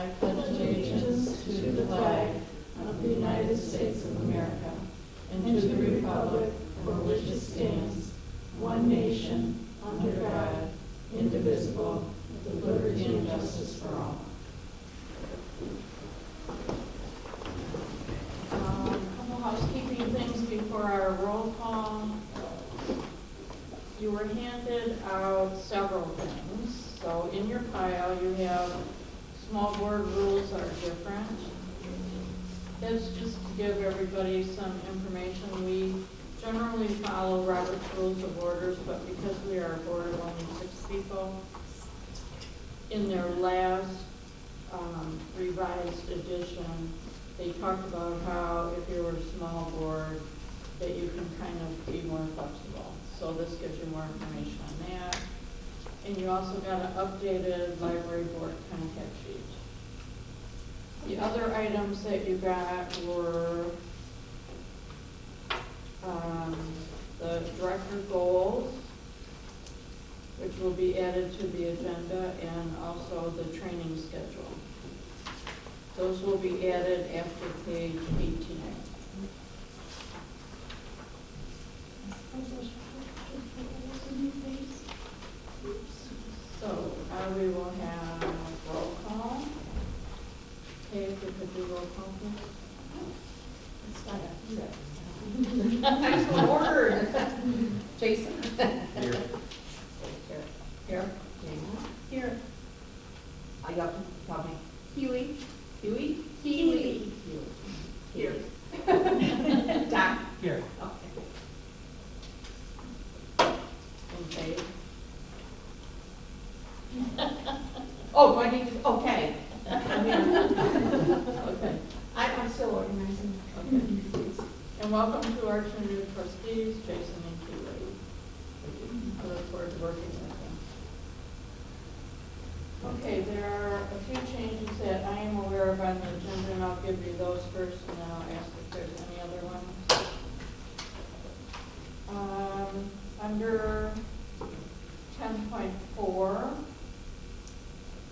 I pledge allegiance to the flag of the United States of America and to the republic for which it stands, one nation, under God, indivisible, with liberty and justice for all. Couple housekeeping things before our roll call. You were handed out several things. So in your pile you have small board rules that are different. That's just to give everybody some information. We generally follow Robert's Rules of Orders, but because we are a board of only 6 people, in their last revised edition, they talked about how if you were a small board, that you can kind of be more flexible. So this gives you more information on that. And you also got an updated library board contact sheet. The other items that you got were the director goals, which will be added to the agenda, and also the training schedule. Those will be added after page 18. So we will have roll call. Okay, if we could do roll call, please. Nice ordered. Jason. Here. Here. Here. I got to tell me. Huey. Huey? Healy. Here. Doc. Here. Okay. Okay. Oh, do I need to, okay. Okay. I'm still organizing. Okay. And welcome to our two new trustees, Jason and Keely. I look forward to working with them. Okay, there are a few changes that I am aware of on the agenda, and I'll give you those first, and then I'll ask if there's any other ones. Under 10.4,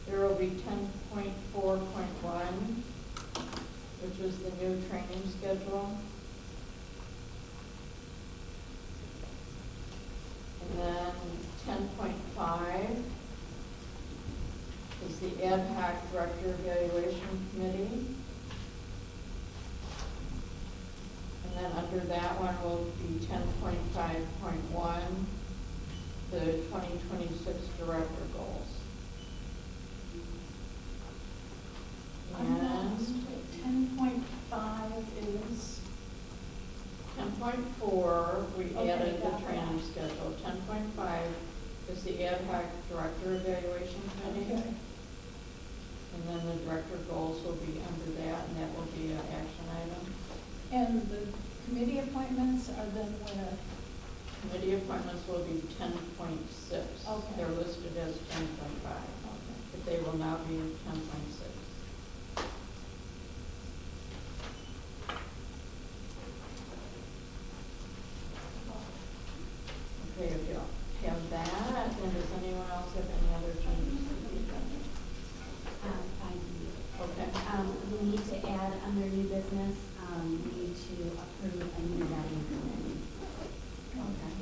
there will be 10.4.1, which is the new training schedule. And then 10.5 is the ad hoc director evaluation committee. And then under that one will be 10.5.1, the 2026 director goals. And 10.5 is 10.4, we Okay, added the got training that. schedule. 10.5 is the ad hoc director evaluation committee. okay. And then the director goals will be under that, and that will be an action item. And the committee appointments are then where? Committee appointments will be 10.6. Okay. They're listed as 10.5, Okay. but they will now be 10.6. Okay, if you have that, then does anyone else have any other changes to the agenda? I do. Okay. We need to add under new business, we need to approve a new vetting committee. Okay.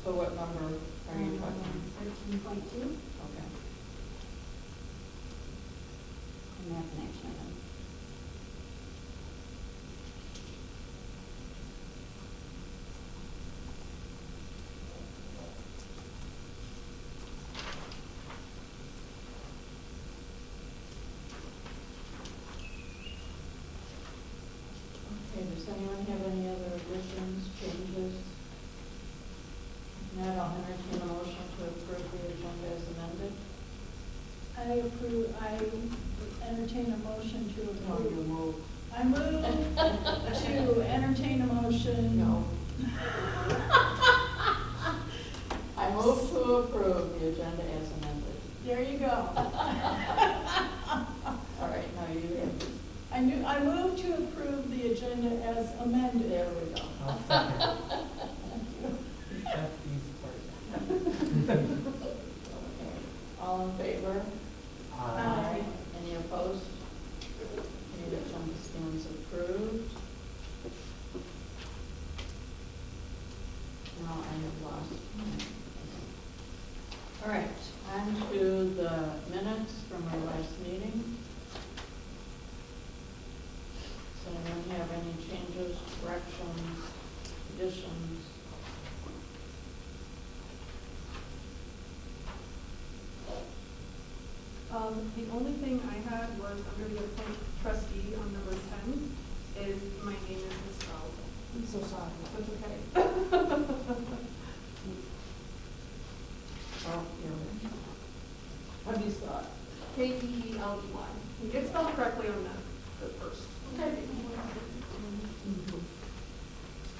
So what number are you talking? 13.2, Okay. and that's an action item. Okay, does anyone have any other additions, changes? If not, I'll entertain a motion to approve the agenda as amended. I entertain a motion to No, you approve. move. I move to entertain a motion. No. I move to approve the agenda as amended. There you go. All right, now you have, I move to approve the agenda as amended. there we go. I'll second. Thank you. That's the easy part. Okay. All All in favor? Aye. Any opposed? Okay, the agenda stands approved. Now I have lost. All right, on to the minutes from our last meeting. Does anyone have any changes, corrections, additions? The only thing I had was under the appoint trustee on number 10 is my name is misspelled. I'm so sorry. That's okay. Oh, here How do you spell it? K-E-E-L-E-Y. You get spelled correctly on the first. Okay.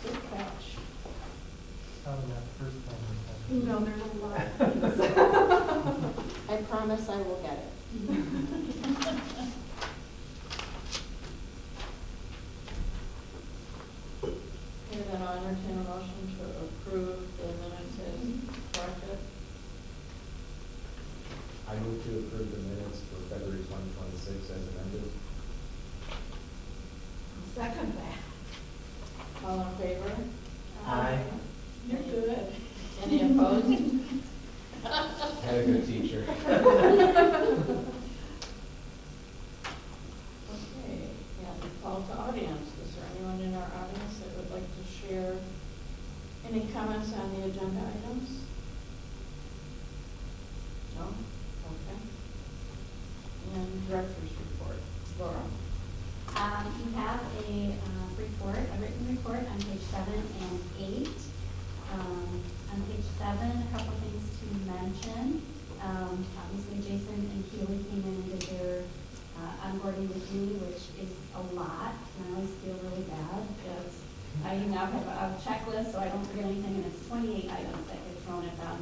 Good catch. Probably not the first time. No, there's a lot of things. I promise I will get it. Okay, then I'll entertain a motion to approve the minutes as corrected. I move to approve the minutes for February 2026 as amended. Second that. All in favor? Aye. You're good. Any opposed? Had a good teacher. Okay, and call to audience. Is there anyone in our audience that would like to share any comments on the agenda items? No? Okay. And director's report. Laura? You have a report, a written report on page 7 and 8. On page 7, a couple things to mention. Obviously, Jason and Keely came in and did their onboarding with me, which is a lot, and I always feel really bad because I now have a checklist, so I don't forget anything, and it's 28 items that get thrown at them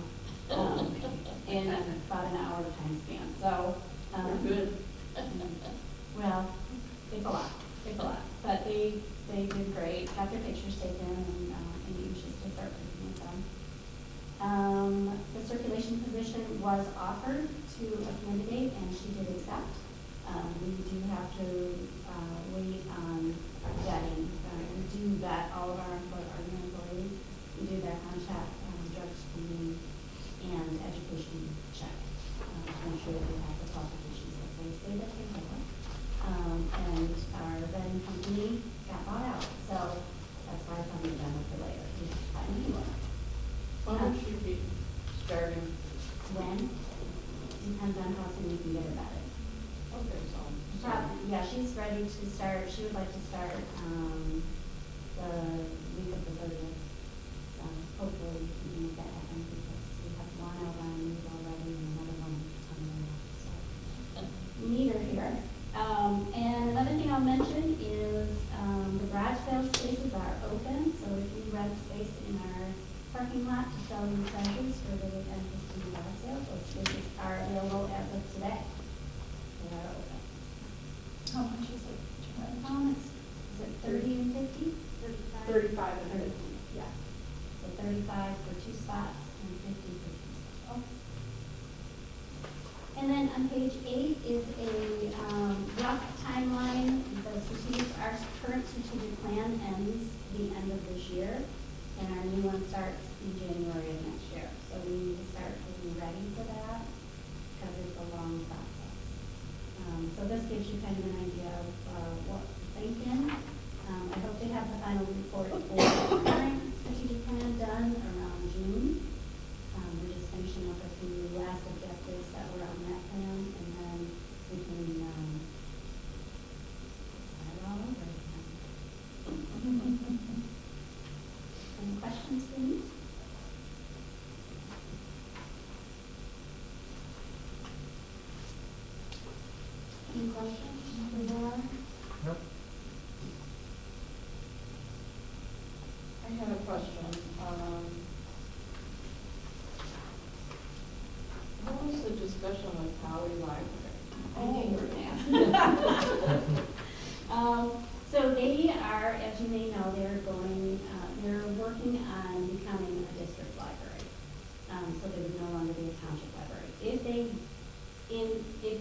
in about an hour time span. So, You're good. well, it's a lot, but they did great, got their pictures taken, and anxious to start working with them. The circulation position was offered to a candidate, and she did accept. We do have to wait on vetting. We do vet all of our new employees. We do background check, drug screening, and education check to ensure that they have the qualifications that they say that they have. And our vetting company got bought out, so that's why it's on the agenda for later. We have to find anyone. When would she be starting? When? Depends on how soon we can get her vetted. Okay, so. Yeah, she's ready to start, she would like to start, the week of the 30th. So hopefully we can make that happen because we have one out on leave already and another one coming up, so. We need her here. And another thing I'll mention is, the garage sale spaces are open, so if you rent space in our parking lot to sell your treasures for the entrance to the garage sale, those spaces are available as of today. They are open. How much is it? Is it 30 and 50? 35 and 30, 50. yeah. So 35 for 2 spots and 50 for 2 spots. Okay. And then on page 8 is a rough timeline. Our current strategic plan ends the end of this year, and our new one starts in January of next year. So we need to start getting ready for that because it's a long process. So this gives you kind of an idea of what we're thinking. I hope to have the final report for the current strategic plan done around June. We're just finishing up a few last objectives that were on that plan, and then we can start it all over again. Any questions for me? Any questions for Laura? Nope. I had a question. What was the discussion with Howie Library? I knew you were gonna ask. So they are, as you may know, they're working on becoming a district library. So they would no longer be a township library. If they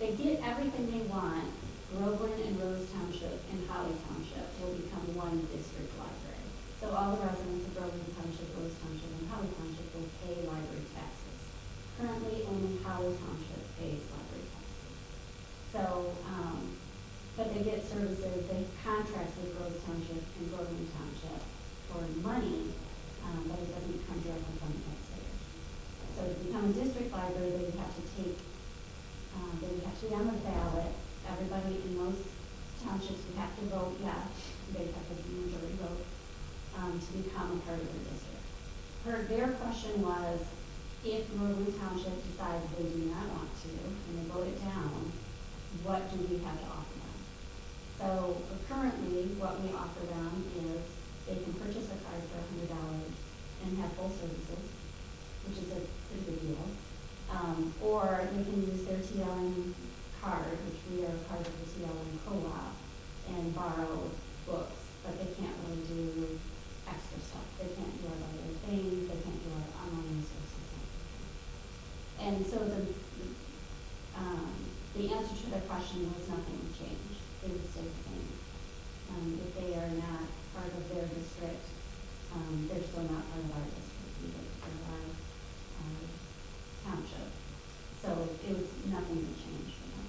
if they get everything they want, Groveland and Rose Township and Holly Township will become one district library. So all the residents of Groveland Township, Rose Township, and Holly Township will pay library taxes. Currently, only Holly Township pays library taxes. So, but they get services, they contract with Rose Township and Groveland Township for money, but it doesn't come directly from the taxpayers. So to become a district library, they would have to take, they would have to be on the ballot. Everybody in most townships would have to vote yes, they'd have to be majority vote, to become a part of their district. Their question was, if Groveland Township decides they do not want to, and they vote it down, what do we have to offer them? So currently, what we offer them is they can purchase a card for $100 and have full services, which is a pretty good deal. Or they can use their TLN card, which we are part of the TLN co-op, and borrow books, but they can't really do extra stuff. They can't do our other things, they can't do our online resources. And so the answer to the question was nothing would change. It would stay the same. If they are not part of their district, they're still not part of our district, either part of our township. So it was nothing to change for them.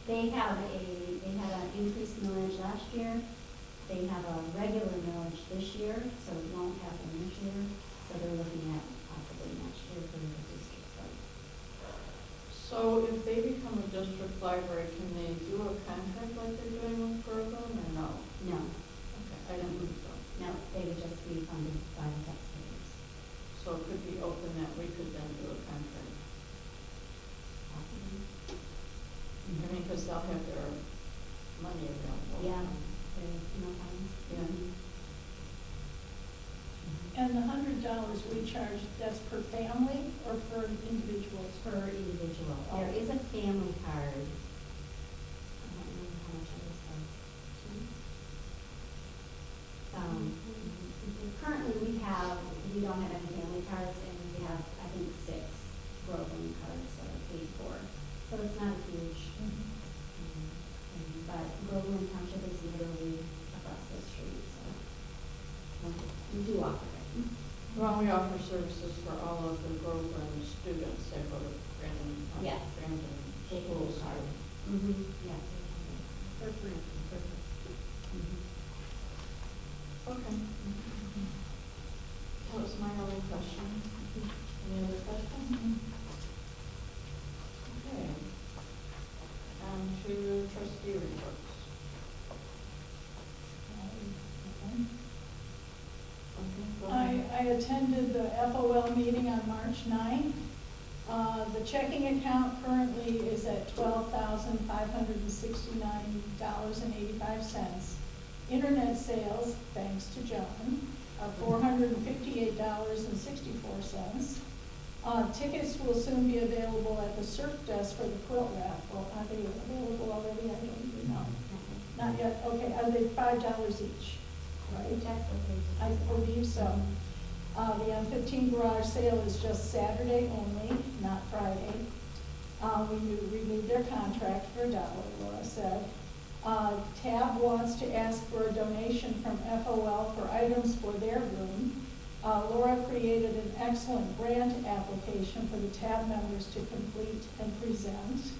They had an increased millage last year. They have a regular millage this year, so it won't happen this year. So they're looking at possibly next year for the district site. So if they become a district library, can they do a contract like they're doing with Groveland, or no? No, Okay, I didn't think so. no, they would just be funded by the taxpayers. So it could be open that we could then do a contract. Possibly. I mean, because they'll have their money available. Yeah, there's no funds. Yeah. And the $100 we charge, that's per family or per individuals? Per individual. There is a family card. I don't remember how much it is though. Currently we don't have any family cards, and we have, I think, 6 Groveland cards that are paid for. So it's not huge. But Groveland Township is literally across the street, so we do offer it. Well, we offer services for all of the Groveland students that go to Brandon. Yes. Brandon They schools. will card. Mm-hmm, yes. For free. Okay. That was my only question. Any other questions? Okay. To trustee reports. I attended the FOL meeting on March 9th. The checking account currently is at $12,569.85. Internet sales, thanks to John, are $458.64. Tickets will soon be available at the surf desk for the quilt raffle. Are they available already? I don't even know. Not yet. Okay, are they $5 each? Right? I believe so. The M15 garage sale is just Saturday only, not Friday. We renewed their contract for $1, Laura said. TAB wants to ask for a donation from FOL for items for their room. Laura created an excellent grant application for the TAB members to complete and present.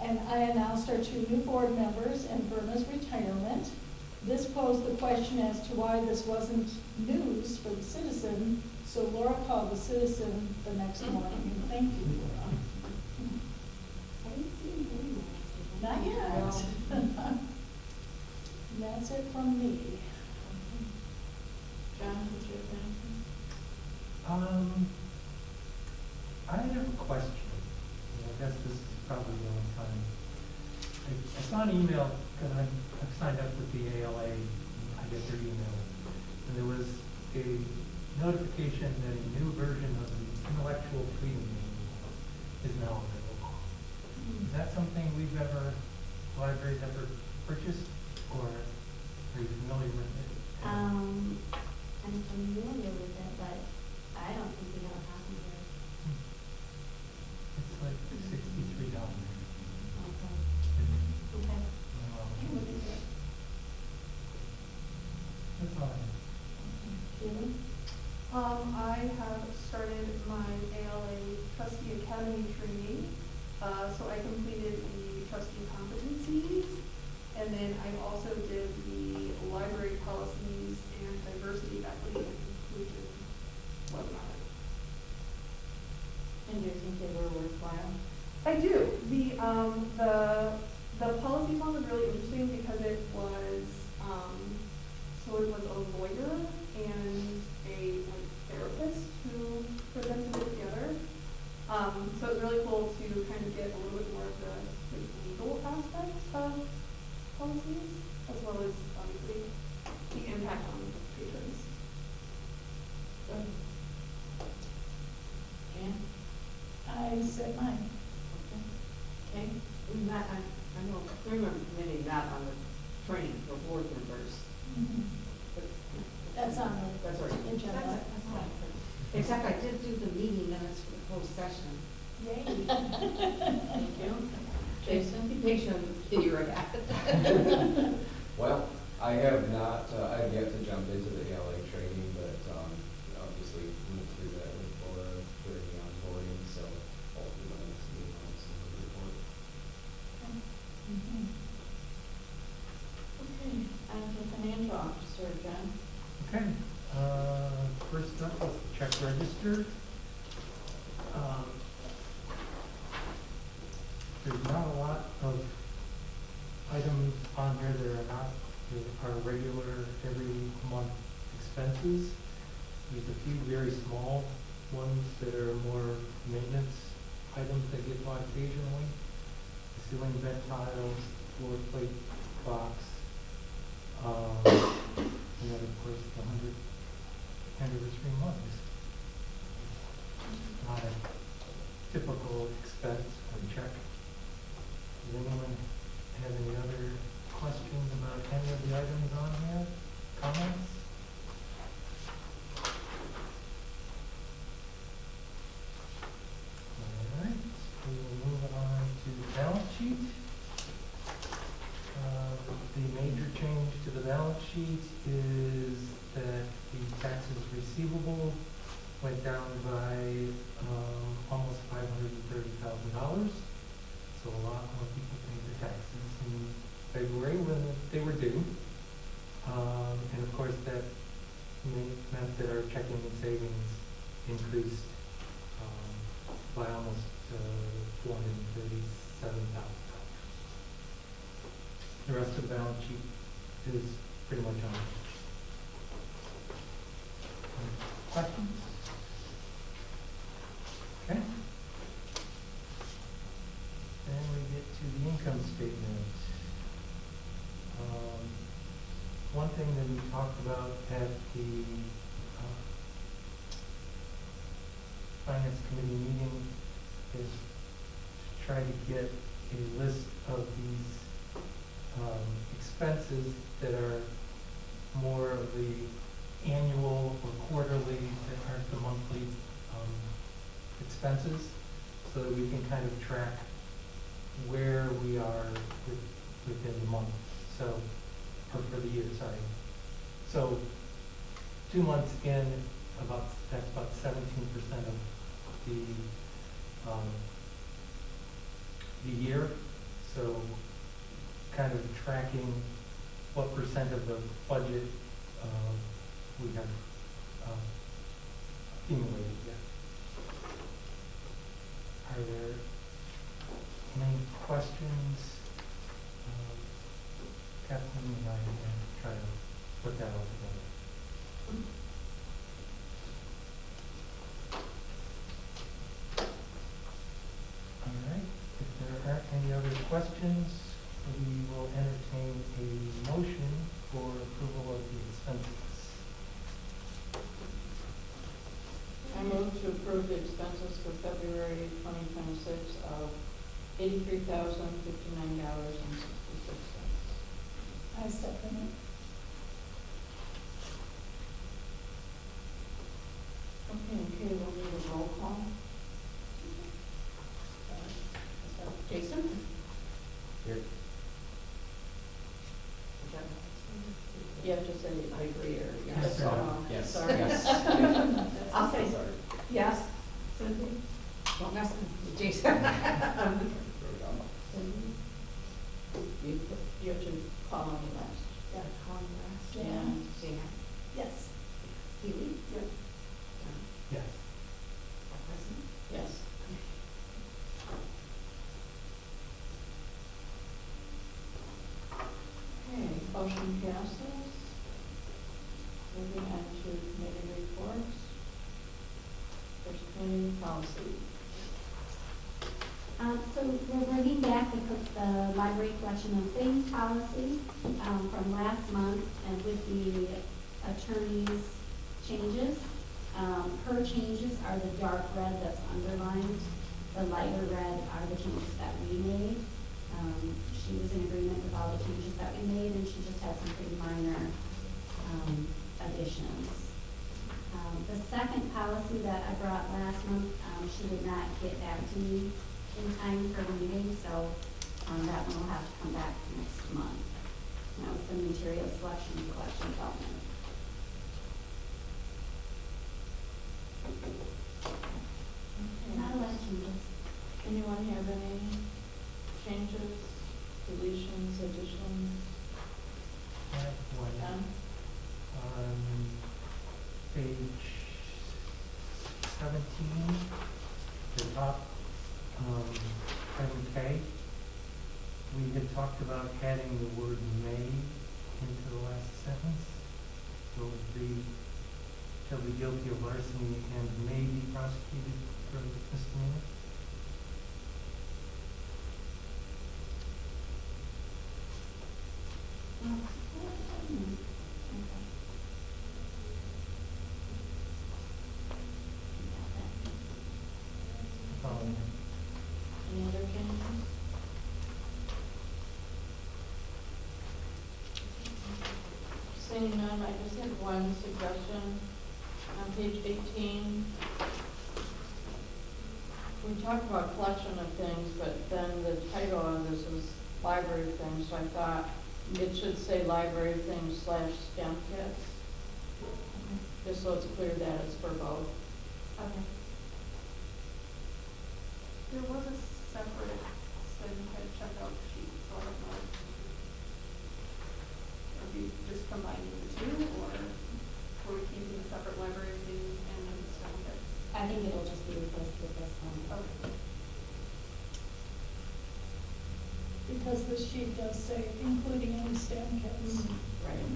And I announced our 2 new board members and Verna's retirement. This posed the question as to why this wasn't news for the Citizen, so Laura called the Citizen the next morning, and thank you, Laura. I didn't see him doing that. Not yet. And that's it from me. John, did you have anything? I have a question. I guess this is probably the only time. I saw an email, because I've signed up with the ALA, I get their email, and there was a notification that a new version of the intellectual freedom manual is now available. Is that something libraries ever purchased, or are you familiar with it? I'm familiar with it, but I don't think we have a copy here. It's like $63. Academy training. So I completed the trustee competencies, and then I also did the library policies and diversity, equity, and inclusion webinar. And do you think they were worthwhile? I do. The policies one was really interesting because it was, so it was a lawyer and a therapist who presented it together. So it was really cool to kind of get a little bit more of the legal aspects of policies, as well as obviously the impact on patrons. Good. Jan? I said mine. Okay. We met, I know, we remember committee met on the training for board members. But That's on the That's all right. agenda. That's fine. Except I did do the meeting minutes for the closed session. Yay. Thank you. Jason? Be patient until you're at it. Well, I have not, I've yet to jump into the ALA training, but, obviously went through that with Laura during the onboarding, so hopefully by next meeting I'll see the report. Okay, on to financial officer, Jen. Okay, first up is the check register. There's not a lot of items on here that are not our regular every month expenses. There's a few very small ones that are more maintenance items that get bought occasionally. The ceiling vent tiles, floor plate box, and then of course the 100th anniversary mugs. Not a typical expense or check. Does anyone have any other questions about any of the items on here? Comments? All right, we will move on to the balance sheet. The major change to the balance sheet is that the taxes receivable went down by almost $530,000. So a lot more people paid their taxes in February when they were due. And of course that meant that our checking and savings increased by almost $437,000. The rest of the balance sheet is pretty much on. Questions? Okay. Then we get to the income statement. One thing that we talked about at the Finance Committee meeting is to try to get a list of these expenses that are more of the annual or quarterly that aren't the monthly expenses, so that we can kind of track where we are within the month, so, or for the year, sorry. So 2 months in, that's about 17% of the year. So kind of tracking what percent of the budget we have accumulated yet. Are there any questions? Kathleen and I can try to put that all together. All right, if there aren't any other questions, we will entertain a motion for approval of the expenses. I move to approve the expenses for February 2026 of $83,059.66. I second it. Okay, we'll need a roll call. Jason? Here. You have to say I agree or Yes, yes. or no. Yes, Sorry. yes. I'll say sorry. Yes. Cynthia? Don't mess with Jason. You have to call on me last. Yeah, calling last. Yeah. Singer. Yes. Healy. Yes. Yes. President. Yes. Okay, motion passes. Moving on to committee reports. First committee policy. So we're bringing back the library collection of things policy from last month, and with the attorney's changes. Her changes are the dark red that's underlined. The lighter red are the changes that we made. She was in agreement with all the changes that we made, and she just had some pretty minor additions. The second policy that I brought last month, she did not get back to me in time for the meeting, so that one will have to come back next month. And that was the material selection and collection development. Okay. Not a lot of changes. Anyone have any changes, deletions, additions? I have one. Done? On page 17, the top, item K, we had talked about adding the word may into the last sentence. So it would be, shall be guilty of larceny and may be prosecuted for misdemeanor. Any other changes? Seeing none, I just had one suggestion. On page 18, we talked about collection of things, but then the title on this is library things, so I thought it should say library things / STEM kits, just so it's clear that it's for both. Okay. There was a separate study head checkout sheet, so I don't know. Are we just combining the two, or were we keeping the separate library things and then the STEM kits? I think it'll just be replaced with this one. Okay. Because the sheet does say including any STEM kits. Right.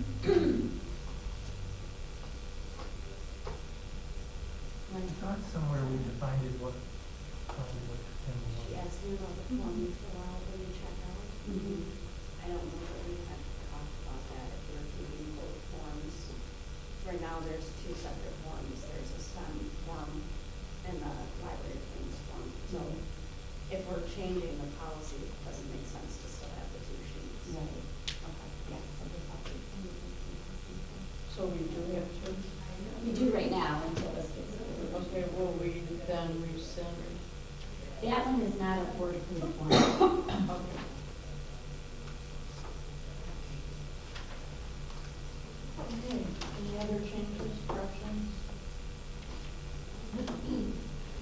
I thought somewhere we defined it what STEM was. She asked me about the form you fill out when you check out. I don't know that we had talked about that, if we're keeping both forms. Right now, there's two separate forms. There's a STEM form and the library things form. So if we're changing the policy, it doesn't make sense to still have the two sheets. Right. Okay. Yeah, so we'll probably. So we do have to, We do right now until this gets approved. okay, will we then rescind? That one is not a board approved form. Okay. Okay, any other changes, corrections?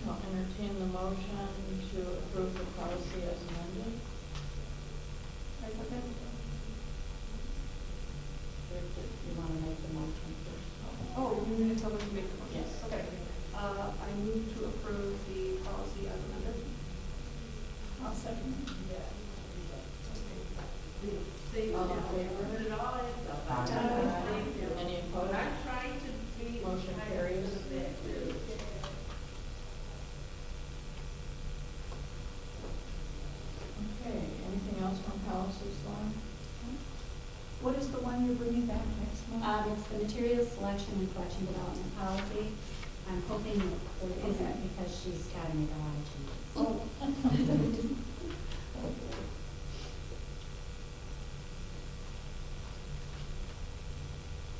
I'll entertain the motion to approve the policy as amended. I second. You want to make the motion first? Oh, you need someone to make the motion? Yes. Okay. I move to approve the policy as amended. I'll second. All in favor? Aye. Any opposed? Motion carries. Okay, anything else from policy slide? What is the one you're bringing back next month? It's the materials selection and collection development policy. I'm hoping that there isn't because she's got to make a lot of changes. Oh.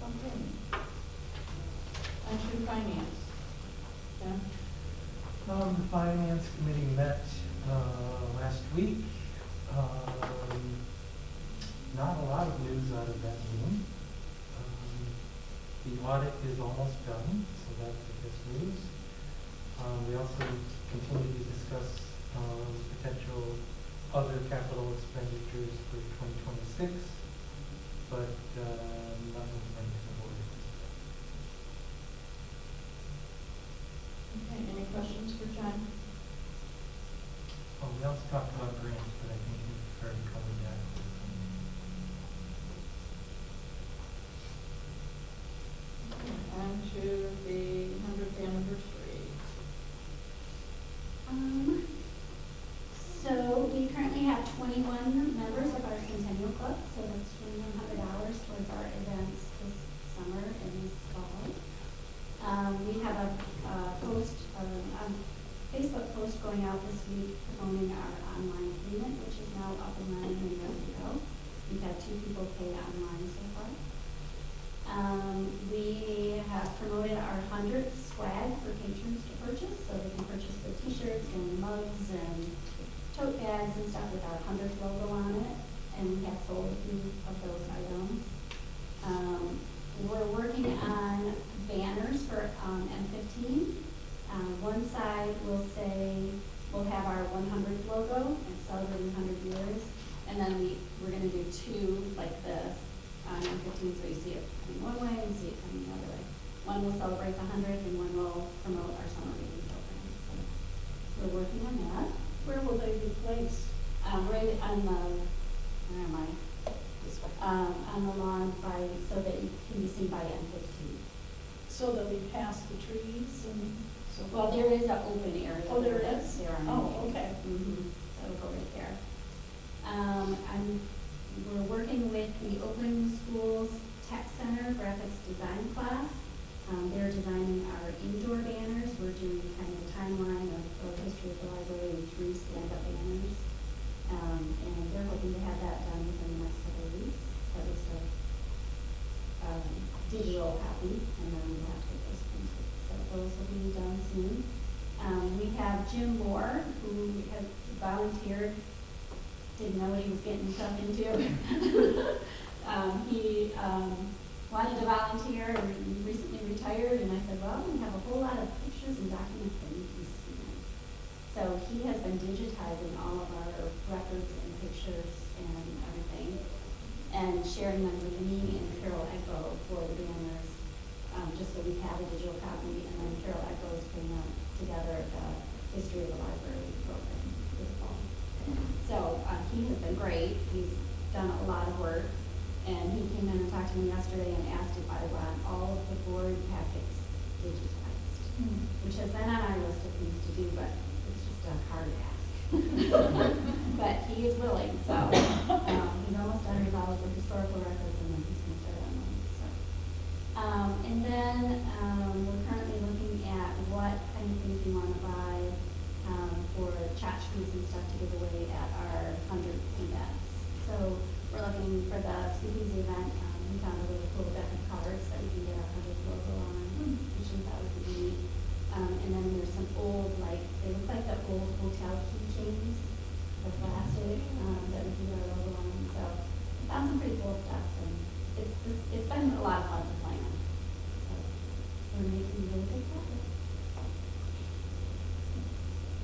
Okay. On to finance. Yeah? The finance committee met, last week. Not a lot of news out of that meeting. The audit is almost done, so that's the best news. We also continue to discuss potential other capital expenditures for 2026, but nothing from the board. Okay, any questions for John? Oh, we also talked about grants, but I think we've already covered that. On to the 100th anniversary. So we currently have 21 members of our Centennial Club, so that's $2,100 towards our events this summer and this fall. We have a post, a Facebook post going out this week promoting our online payment, which is now up and running and ready to go. We've had 2 people pay online so far. We have promoted our 100th swag for patrons to purchase, so they can purchase their t-shirts and mugs and tote bags and stuff with our 100th logo on it, and we have sold a few of those items. We're working on banners for M15. One side will say, we'll have our 100th logo and celebrating 100 years, and then we're going to do 2 like this on M15, so you see it coming one way and see it coming the other way. One will celebrate the 100th and one will promote our summer reading program. So we're working on that. Where will they be placed? Right on the, where am I? This way. On the lawn so that it can be seen by M15. So they'll be past the trees and so forth? Well, there is an open area. Oh, there is? There are. Oh, okay. Mm-hmm. So it'll go right there. We're working with the Open Schools Tech Center graphics design class. They're designing our indoor banners. We're doing kind of a timeline of the history of the library and 3 stand-up banners. And they're hoping to have that done within the next couple of weeks. At least a digital copy, and then we'll have to get those printed. So those will be done soon. We have Jim Moore, who has volunteered, didn't know what he was getting himself into. He wanted to volunteer and recently retired, and I said, well, we have a whole lot of pictures and documents that need to be scanned. So he has been digitizing all of our records and pictures and everything, and sharing them with me and Carol Echo for the banners, just so we have a digital copy, and then Carol Echo is putting together the history of the library program this fall. So he has been great. He's done a lot of work, and he came in and talked to me yesterday and asked if I want all of the board packets digitized, which has been on our list of things to do, but it's just a hard ask. But he is willing, so he's almost done with all of the historical records, and then he's going to start on those. So. And then we're currently looking at what kind of things we want to buy for tchotchkes and stuff to give away at our 100th events. So we're looking for the speakeasy event. We found a really cool deck of cards that we can get our 100th logo on, which we thought was really neat. And then there's some old, they look like the old hotel keychains, the plastic, that we can get our logo on. So we found some pretty cool stuff, and it's been a lot of fun to plan. So we're making really good progress.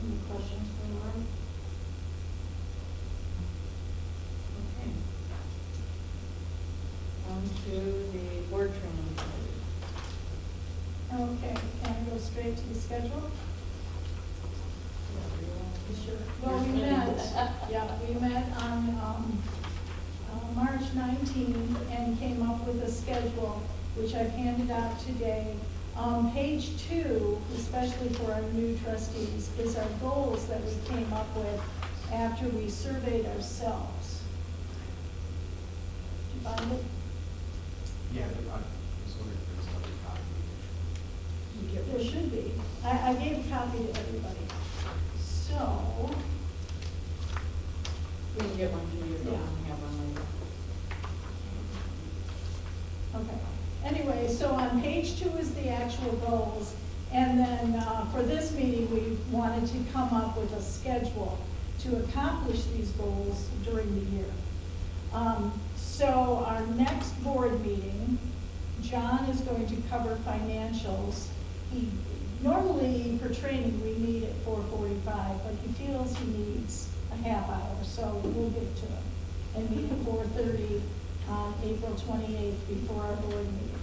Any questions for Laura? Okay. On to the board training committee. Okay, can I go straight to the schedule? Sure. Well, we met on March 19th and came up with a schedule, which I've handed out today. Page 2, especially for our new trustees, is our goals that we came up with after we surveyed ourselves. Did you find it? Yeah, I was wondering if there's another copy. There should be. I gave a copy to everybody. So, We can get one to you, Yeah. and have one later. okay. Anyway, so on page 2 is the actual goals. And then for this meeting, we wanted to come up with a schedule to accomplish these goals during the year. So our next board meeting, John is going to cover financials. Normally for training, we meet at 4:45. 4:45, but he feels he needs a half hour, so we'll give it to him. And meet at 4:30 on April 28th before our board meeting.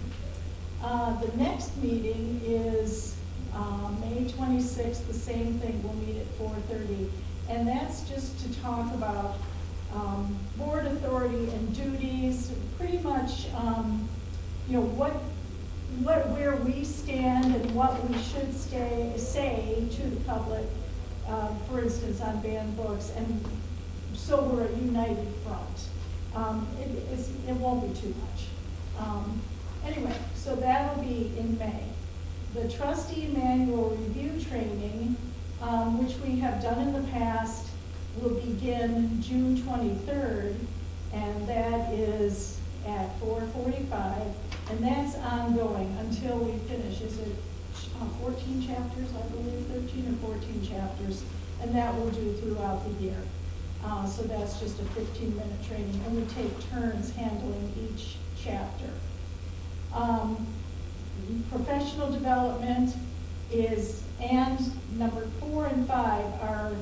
The next meeting is May 26th, the same thing, we'll meet at 4:30. And that's just to talk about board authority and duties, pretty much, where we stand and what we should say to the public, for instance, on banned books, and so we're a united front. It won't be too much. Anyway, so that'll be in May. The trustee manual review training, which we have done in the past, will begin June 23rd, and that is at 4:45, and that's ongoing until we finish. Is it 14 chapters, I believe, 13 or 14 chapters, and that we'll do throughout the year. So that's just a 15-minute training, and we take turns handling each chapter. Professional development is, and number 4 and 5 are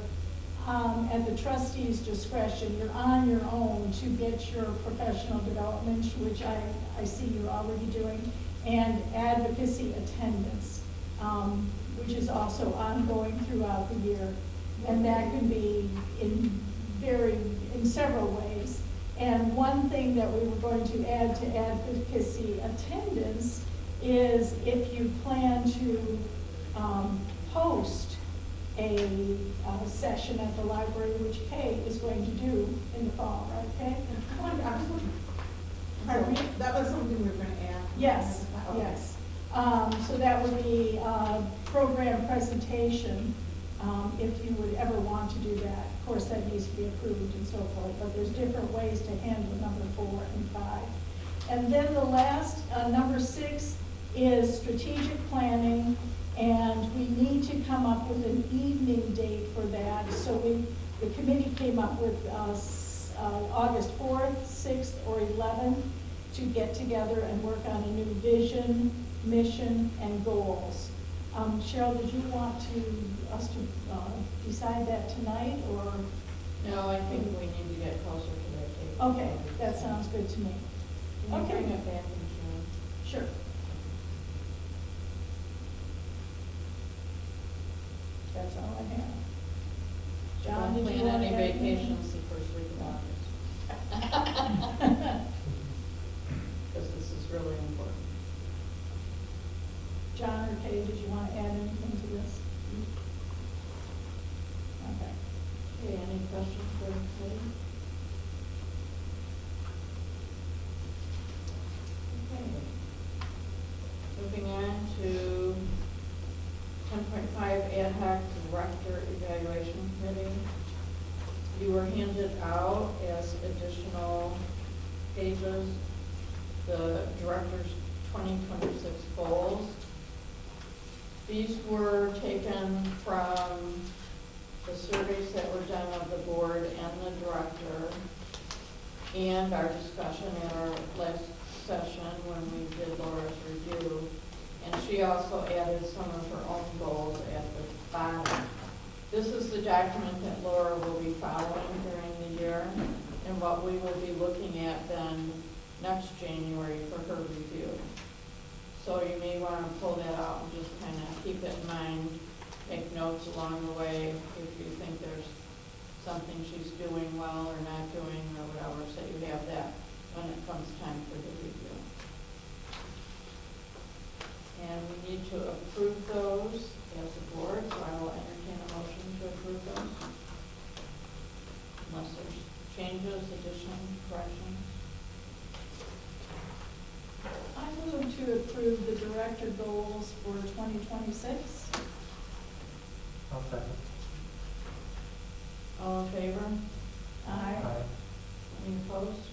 at the trustee's discretion. You're on your own to get your professional development, which I see you're already doing, and advocacy attendance, which is also ongoing throughout the year. And that can be in several ways. And one thing that we were going to add to advocacy attendance is if you plan to host a session at the library, which Kay is going to do in the fall, right, Kay? Pardon me? That was something we were going to add. Yes, Okay. yes. So that would be a program presentation, if you would ever want to do that. Of course, that needs to be approved and so forth, but there's different ways to handle number 4 and 5. And then the last, number 6, is strategic planning, and we need to come up with an evening date for that. So the committee came up with August 4th, 6th, or 11th to get together and work on a new vision, mission, and goals. Cheryl, did you want us to decide that tonight, or? No, I think we need to get closer to that date. Okay, that sounds good to me. Can you Okay. bring it back in June? Sure. That's all I have. John, Don't did you plan want any to add anything? vacations the first week of August. Because this is really important. John or Kay, did you want to add anything to this? Okay. Okay, any questions for the committee? Okay. Moving on to 10.5 ad hoc director evaluation committee. You were handed out as additional pages the director's 2026 goals. These were taken from the surveys that were done of the board and the director, and our discussion at our last session when we did Laura's review. And she also added some of her own goals at the bottom. This is the document that Laura will be following during the year, and what we will be looking at then next January for her review. So you may want to pull that out and just kind of keep it in mind, make notes along the way if you think there's something she's doing well or not doing or whatever, so you have that when it comes time for the review. And we need to approve those as a board, so I will entertain a motion to approve those. Unless there's changes, additions, corrections. I move to approve the director goals for 2026. I'll second. All in favor? Aye. Any opposed?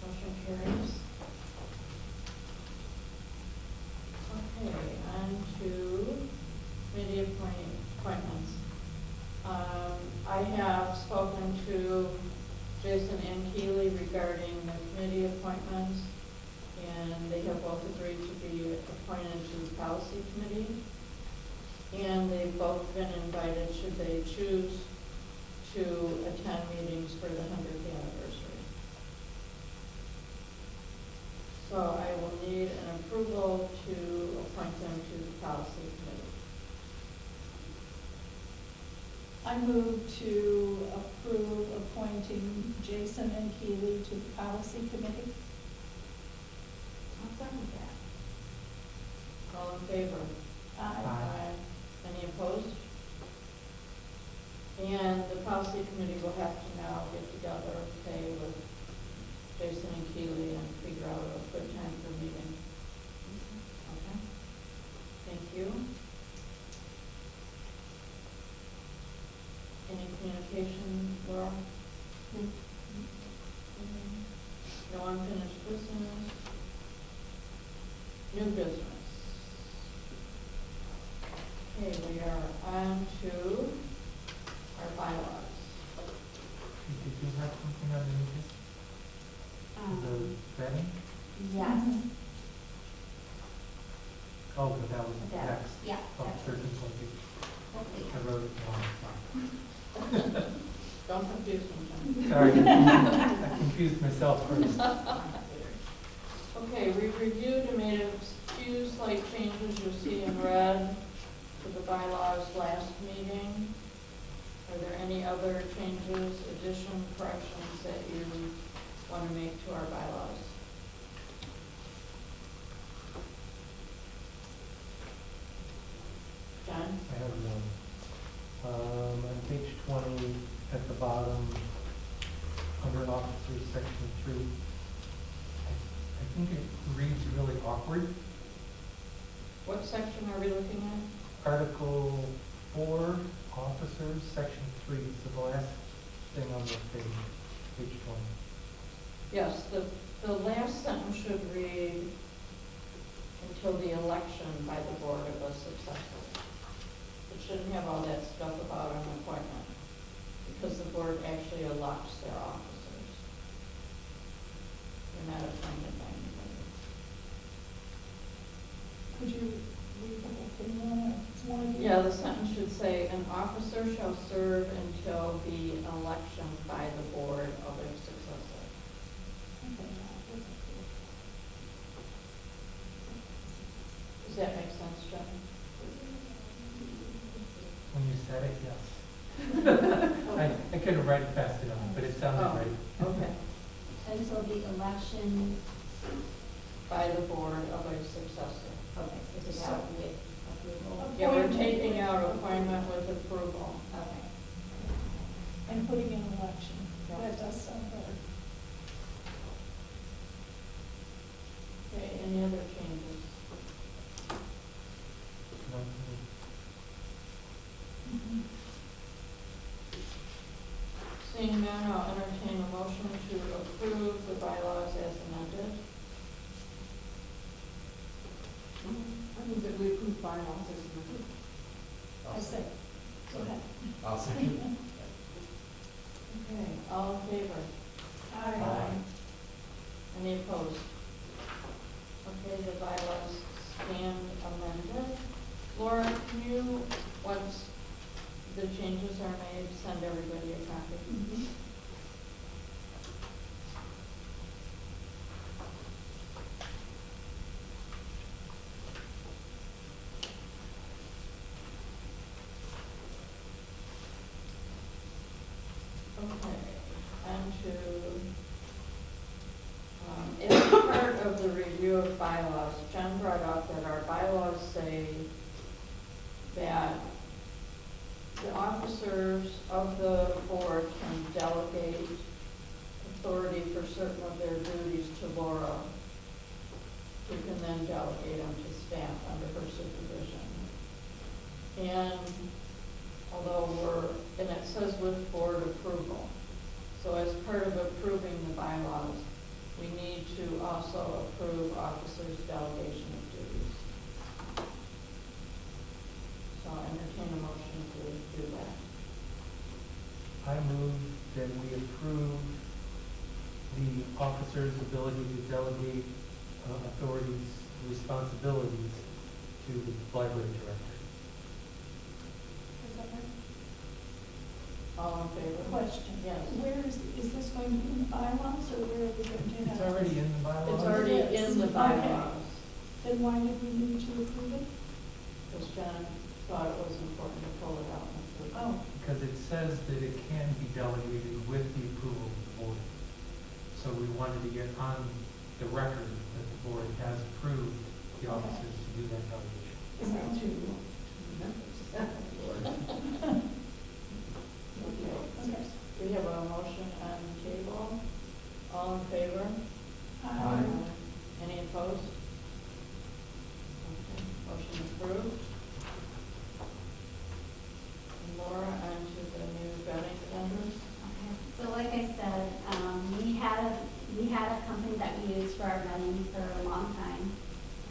Motion carries. Okay, on to committee appointments. I have spoken to Jason and Keeley regarding the committee appointments, and they have both agreed to be appointed to the policy committee. And they've both been invited, should they choose to attend meetings for the 100th anniversary. So I will need an approval to appoint them to the policy committee. I move to approve appointing Jason and Keely to the policy committee. I'll second that. All in favor? Aye. Any opposed? And the policy committee will have to now get together, okay, with Jason and Keely and figure out a good time for a meeting. Okay? Thank you. Any communication, Laura? No unfinished business? New business? Okay, we are on to our bylaws. Did you have something underneath this? The vetting? Yes. Oh, but that was That- next. yeah, Oh, that's- 13.2. Okay. I wrote it wrong. Don't confuse me, John. Sorry. I confused myself first. Okay, we reviewed and made a few slight changes you'll see in red to the bylaws last meeting. Are there any other changes, addition, corrections that you want to make to our bylaws? John? I have one. On page 20, at the bottom, under officers, section 3, I think it reads really awkward. What section are we looking at? Article 4, officers, section 3, so the last thing on the page, page 20. Yes, the last sentence should read, until the election by the board of a successor. It shouldn't have all that stuff about an appointment, because the board actually elects their officers. They're not appointed by anybody. Could you read the whole thing on it? It's one of you. Yeah, the sentence should say, an officer shall serve until the election by the board of a successor. Okay, yeah, that's okay. Does that make sense, John? When you said it, yes. I couldn't write it fast enough, but it sounded Oh, right. okay. Until the election, By the board of a successor. okay, so take out with approval. Yeah, we're taking out appointment with approval. Okay. And putting in election. That does sound better. Okay, any other changes? No, Seeing none, I'll entertain a motion to approve the bylaws as amended. I move that we approve bylaws as amended. I say, go ahead. I'll second. Okay, all in favor? Aye. Any opposed? Okay, the bylaws stand amended. Laura, can you, once the changes are made, send everybody a copy? Mhm. Okay, and to, as part of the review of bylaws, Jen brought up that our bylaws say that the officers of the board can delegate authority for certain of their duties to Laura, who can then delegate them to staff under her supervision. And although and it says with board approval. So as part of approving the bylaws, we need to also approve officers' delegation of duties. So I entertain a motion to do that. I move that we approve the officer's ability to delegate authorities, responsibilities to the library director. All in favor? Question. Yes. Where is this going to be in the bylaws, or where are we going to have? It's already in the bylaws. It's already in the Okay. bylaws, Then why did we need to approve it? because John thought it was important to pull it out. and approve it. Oh, Because it says that it can be delegated with the approval of the board. So we wanted to get on the record that the board has approved the officers to do that delegation. is that true? Okay. We have a motion on the table. All in favor? Aye. Any opposed? Okay, motion approved. And Laura, on to the new vetting vendors. Okay, so like I said, we had a company that we used for our vetting for a long time.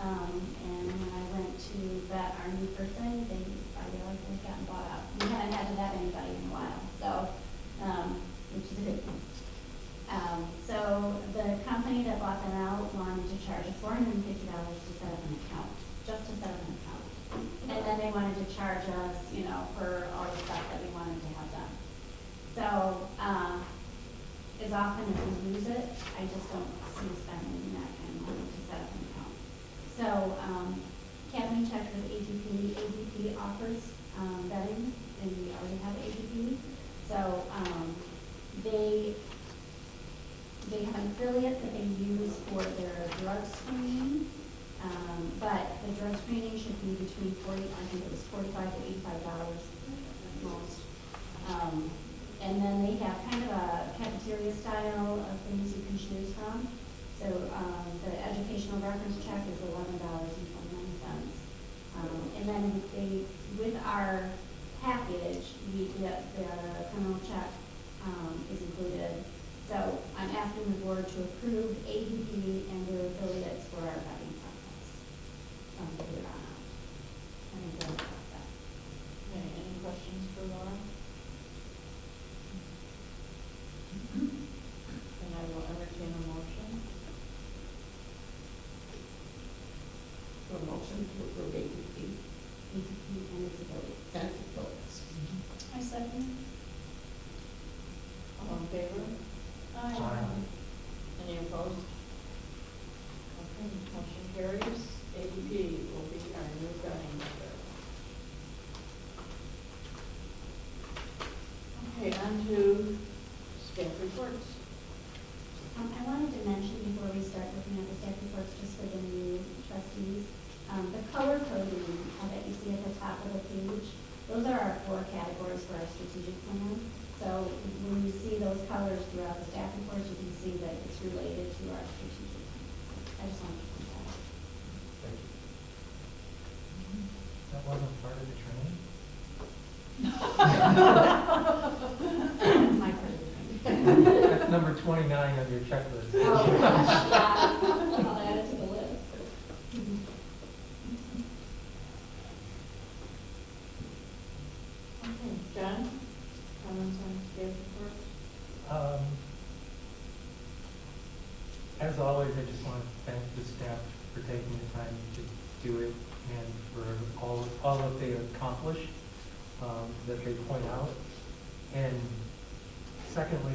And when I went to vet our new person, I realized they'd gotten bought out. We haven't had to vet anybody in a while, so, which is a good thing. So the company that bought them out wanted to charge us $450 to set up an account, just to set up an account. And then they wanted to charge us, for all the stuff that we wanted to have done. So, as often as we use it, I just don't see spending that kind of money to set up an account. So, Kevin checked with ADP. ADP offers vetting, and we already have ADP. So, they have an affiliate that they use for their drug screening. But the drug screening should be between I think it was $45 to $85 at most. And then they have kind of a cafeteria style of things you can choose from. So the educational reference check is $11.29. And then with our package, we get the criminal check is included. So I'm asking the board to approve ADP and their affiliates for our vetting process. From here on out. I think that's that. Okay, any questions for Laura? And I will entertain a motion. For a motion to approve ADP ADP and its affiliates. and affiliates. I second. All in favor? Aye. Any opposed? Okay, motion carries. ADP will be our new vetting vendor. Okay, on to staff reports. I wanted to mention before we start looking at the staff reports, just for the new trustees, the color coding that you see at the top of the page, those are our 4 categories for our strategic plan. So when you see those colors throughout the staff reports, you can see that it's related to our strategic plan. I just wanted to point that out. Thank you. That wasn't part of the training? That's my part of the thing. That's number 29 on your checklist. Oh, yeah. I'll add it to the list. Okay, John, comments on staff reports? As always, I just want to thank the staff for taking the time to do it and for all that they accomplish, that they point out. And secondly,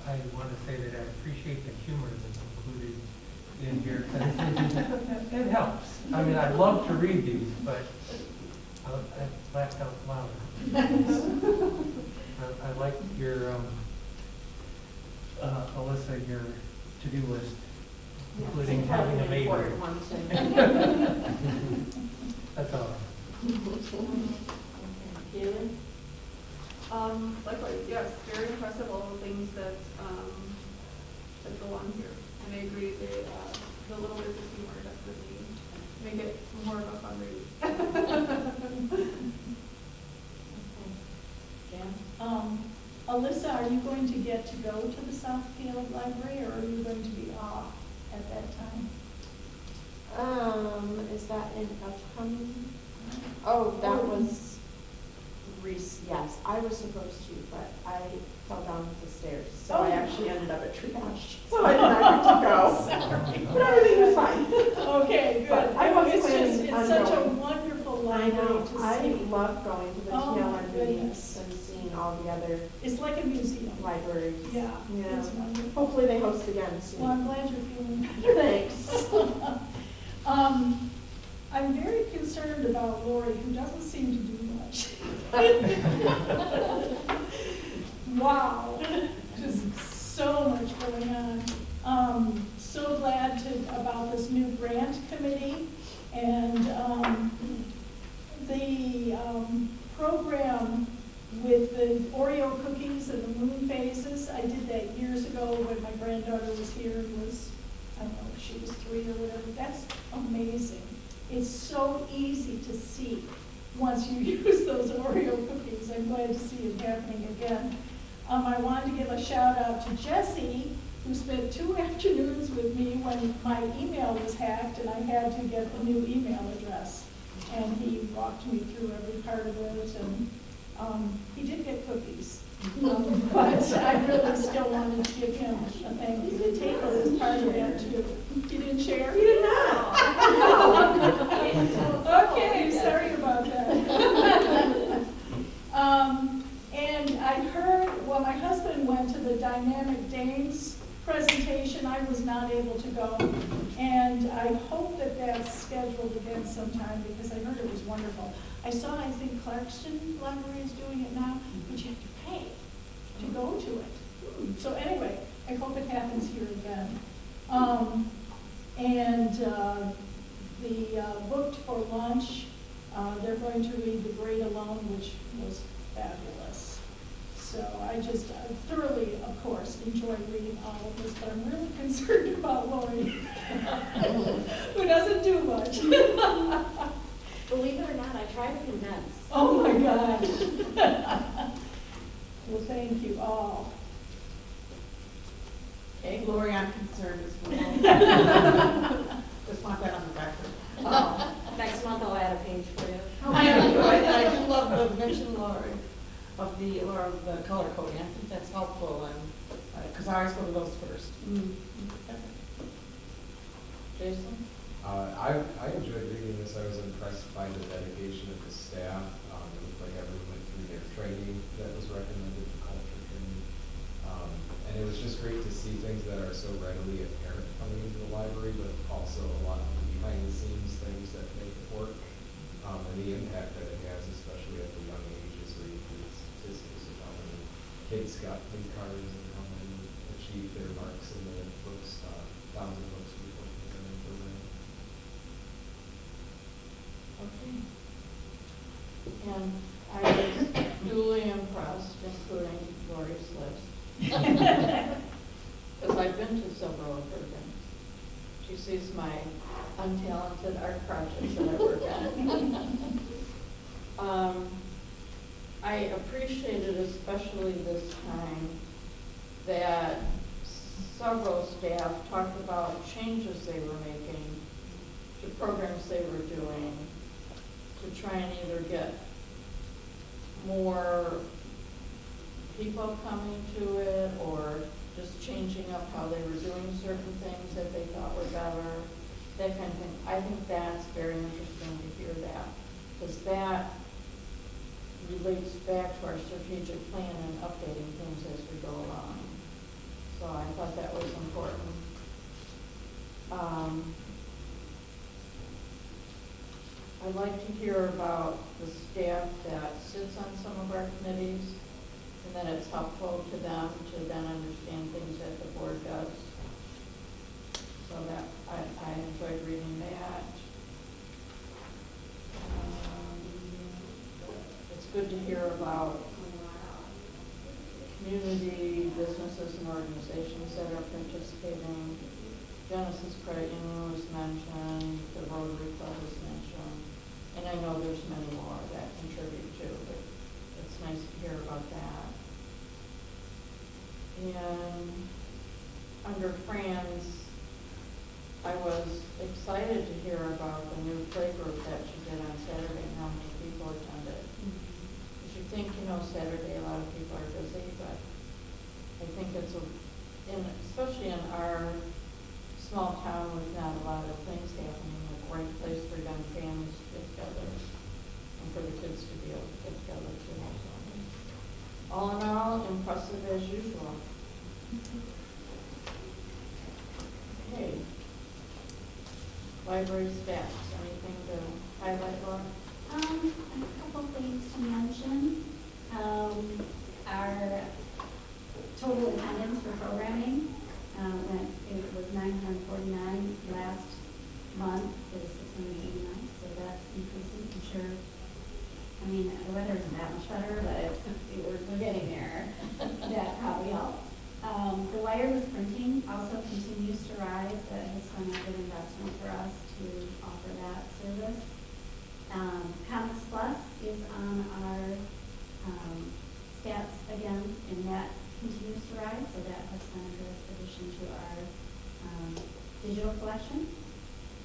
I want to say that I appreciate the humor that's included in here. 'Cause it helps. I mean, I love to read these, but I laughed out loud. I like your, Alyssa, your to-do list, including having a baby. Important ones. That's all. Okay, Keely? Likewise, yes, very impressive, all the things that go on here. And I agree, the little bits of humor definitely make it more of a fun read. Jan? Alyssa, are you going to get to go to the Southfield Library, or are you going to be off at that time? Is that in upcoming? Oh, that was, yes, I was supposed to, but I fell down the stairs, so I actually ended up at triage, so I did not get to go. Sorry. But everything was fine. Okay, good. But I was It's planning just, on it's such a going. wonderful I know, great to I see. love going to the Oh, my TLN meetings goodness. and seeing all the other It's like a museum. libraries. Yeah, Yeah. it's wonderful. Hopefully they host again Well, I'm soon. glad you're feeling better. Thanks. I'm very concerned about Lori, who doesn't seem to do much. Wow, just so much going on. So glad about this new grant committee, and the program with the Oreo cookies and the moon phases. I did that years ago when my granddaughter was here and was, I don't know, she was 3 or whatever. That's amazing. It's so easy to see once you use those Oreo cookies. I'm glad to see it happening again. I wanted to give a shout out to Jesse, who spent 2 afternoons with me when my email was hacked and I had to get a new email address. And he walked me through every part of it, and he did get cookies. But I really still wanted to give him a thank you. The table is part of that too. You didn't share? You didn't know. Okay, sorry about that. And I heard, well, my husband went to the Dynamic Dames presentation. I was not able to go. And I hope that that's scheduled again sometime because I heard it was wonderful. I saw, I think Clarkston Library is doing it now, but you have to pay to go to it. So anyway, I hope it happens here again. The booked for lunch, they're going to read The Great Alone, which was fabulous. So I just thoroughly, of course, enjoy reading all of this, but I'm really concerned about Lori, who doesn't do much. Believe it or not, I try to condense. Oh my God. Well, thank you all. Okay, Lori, I'm concerned as well. Just want that on the record. Next month I'll add a page for you. I do love the mention, Lori, of the color coding. I think that's helpful, and because I always go to those first. Jason? I enjoyed reading this. I was impressed by the dedication of the staff. It looked like everyone went through their training that was recommended for culture training. And it was just great to see things that are so readily apparent coming into the library, but also a lot of behind the scenes things that make it work. And the impact that it has, especially at the young ages where you see statistics of how many kids got pink cards and how many achieved their marks in the books, thousands of books before the beginning program. Okay. And I was duly impressed, including Lori's list. Because I've been to several of her things. She sees my untalented art projects that I work on. I appreciated especially this time that several staff talked about changes they were making to programs they were doing to try and either get more people coming to it or just changing up how they were doing certain things that they thought were better, that kind of thing. I think that's very interesting to hear that, because that relates back to our strategic plan and updating things as we go along. So I thought that was important. I'd like to hear about the staff that sits on some of our committees, and then it's helpful to them to then understand things that the board does. So that I enjoyed reading that. It's good to hear about community businesses and organizations that are participating. Genesis Credit Union was mentioned, the Rotary Club was mentioned, and I know there's many more that contribute too, but it's nice to hear about that. And under Fran's, I was excited to hear about the new play group that she did on Saturday and how many people attended. You should think, Saturday a lot of people are busy, but I think it's especially in our small town with not a lot of things happening, a great place for young families to get together and for the kids to be able to get together too. So, all in all, impressive as usual. Okay. Library stats, anything to highlight, Laura? A couple things to mention. Our total attendance for programming, it was 949 last month, it was 689, so that's increasing, I'm sure. I mean, the weather isn't that much better, but we're getting there. That probably helps. The wireless printing also continues to rise. That has been a good investment for us to offer that service. Comics Plus is on our stats again, and that continues to rise, so that has been a good addition to our digital collection.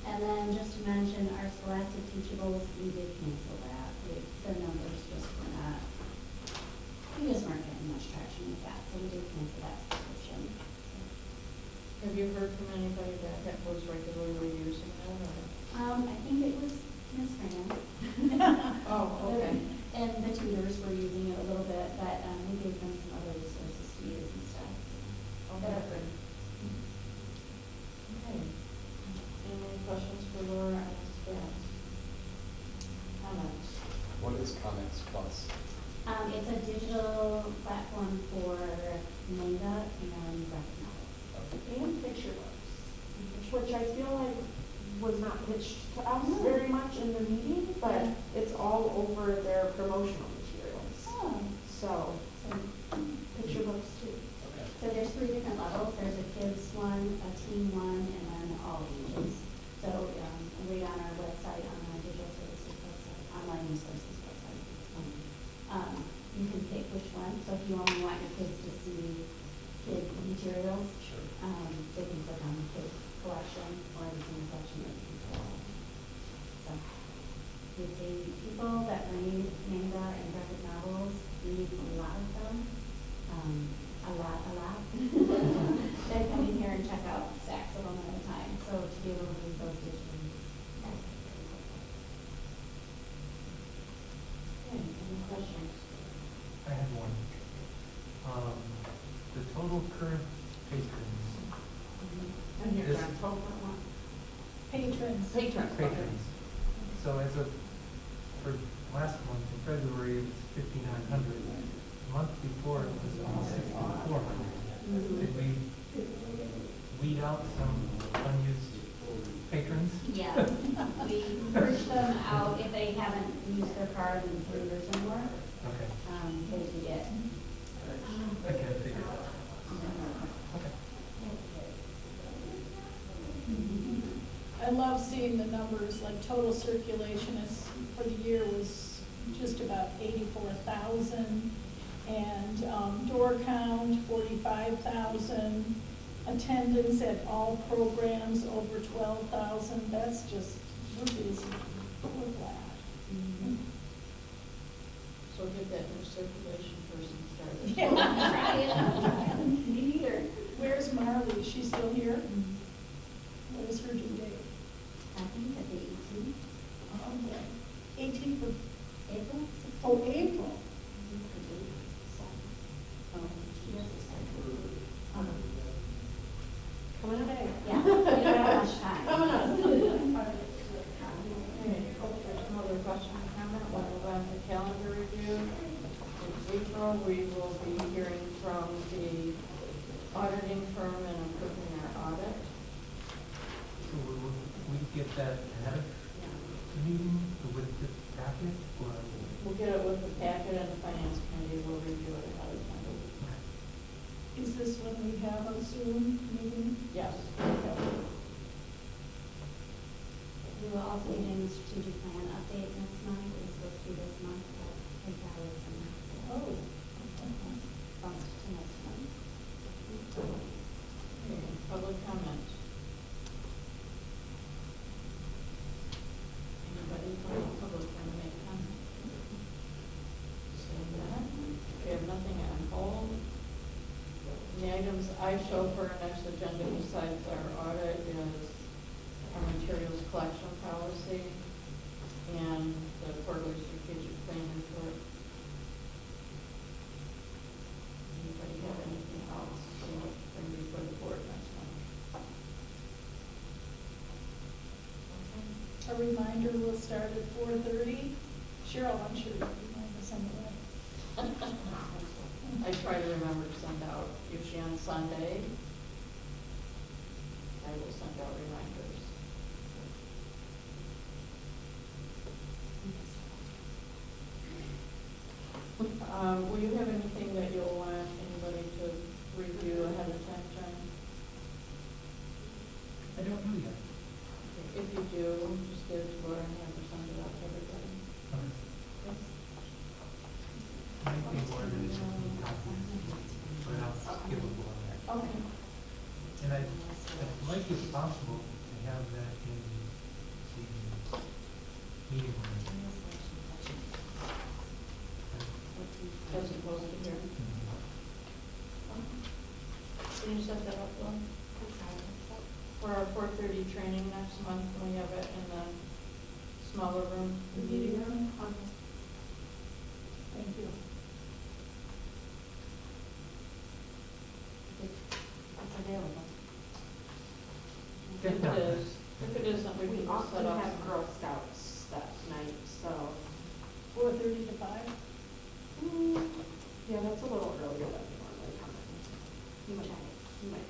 And then just to mention our Scholastic Teachables, we did cancel that. The numbers just were not, we just weren't getting much traction with that, so we did cancel that subscription. Have you heard from anybody that was regularly using that? Or? I think it was Miss Fran. Oh, okay. And the tutors were using it a little bit, but we gave them some other resources to use and stuff. Oh, that's good. Okay. Any questions for Laura on the stats? Comments? What is Comics Plus? It's a digital platform for manga and graphic novels. And picture books, which I feel like was not pitched to us very much in the meeting, but it's all over their promotional materials. Oh. So, picture books too. Okay. So there's 3 different levels. There's a kids one, a teen one, and then all ages. So read on our website, on our digital services website, online resources website. You can pick which one. So if you only want your kids to see kid materials, Sure. they can click on the kids collection or the teen collection. So we see people that read manga and graphic novels read a lot of them. A lot. They come in here and check out stacks of them at a time. So to be able to read those digitally. Okay, any questions? I have one. The total current patrons. And here's This- our total one. Patrons. Patrons. So as of, for last month, in February, it was 5,900. The month before, it was almost 6,400. Did we weed out some unused patrons? Yeah, we purge them out if they haven't used their card in 3 years or more. Okay, They can get. I can't figure it out. Okay. I love seeing the numbers, like total circulation is, for the year was just about 84,000. And door count, 45,000. Attendance at all programs over 12,000. That's just, we're busy. We're glad. So get that new circulation person started. Yeah. Try it. Me neither. Where's Marley? Is she still here? What is her due date? I think at the 18th. Oh, boy. 18th of, April? oh, April. Coming up. Yeah, we don't have much time. Coming up. Okay, another question or comment? We'll move on to calendar review. In April, we will be hearing from the auditing firm and approving our audit. So we get that ahead of the meeting with the packet, or? We'll get it with the packet and the finance committee will review it ahead of time. Is this when we have a Zoom meeting? Yes. We will also be doing a strategic plan update next month. It was supposed to be this month, but I think that was Oh. bumped to next month. Okay, public comment. Anybody from the public want to make a comment? Seeing none, we have nothing on hold. The items I show for our next agenda besides our audit is our materials collection policy and the quarterly strategic thing report. Anybody have anything else to bring before the board next month? A reminder, we'll start at 4:30. Cheryl, I'm sure you'll remind us on the way. I try to remember to send out, usually on Sunday, I will send out reminders. Will you have anything that you'll want anybody to review ahead of time, John? I don't know yet. If you do, just give it to Laura and have her send it out to everybody. Okay. Might be more than just a copy, but I'll give it more. Okay. And I'd like, if possible, to have that in the meeting room. As opposed to here. Can you set that up, Bill? For our 4:30 training next month, can we have it in the smaller room, the meeting room? Thank you. It's available. If it is, then we We can just often set up. have Girl Scouts that night, so. 4:30 to 5? Yeah, that's a little earlier than we normally come in. You might be okay.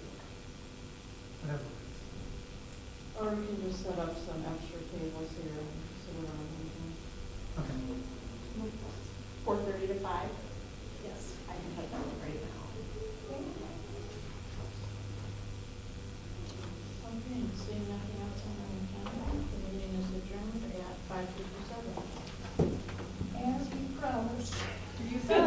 Whatever. Or we can just set up some extra tables here and sit around and things. Okay. 4:30 to 5? Yes. I can put that one right now. Okay, seeing nothing else on our agenda, the meeting is adjourned at 5:57. As we promised. You said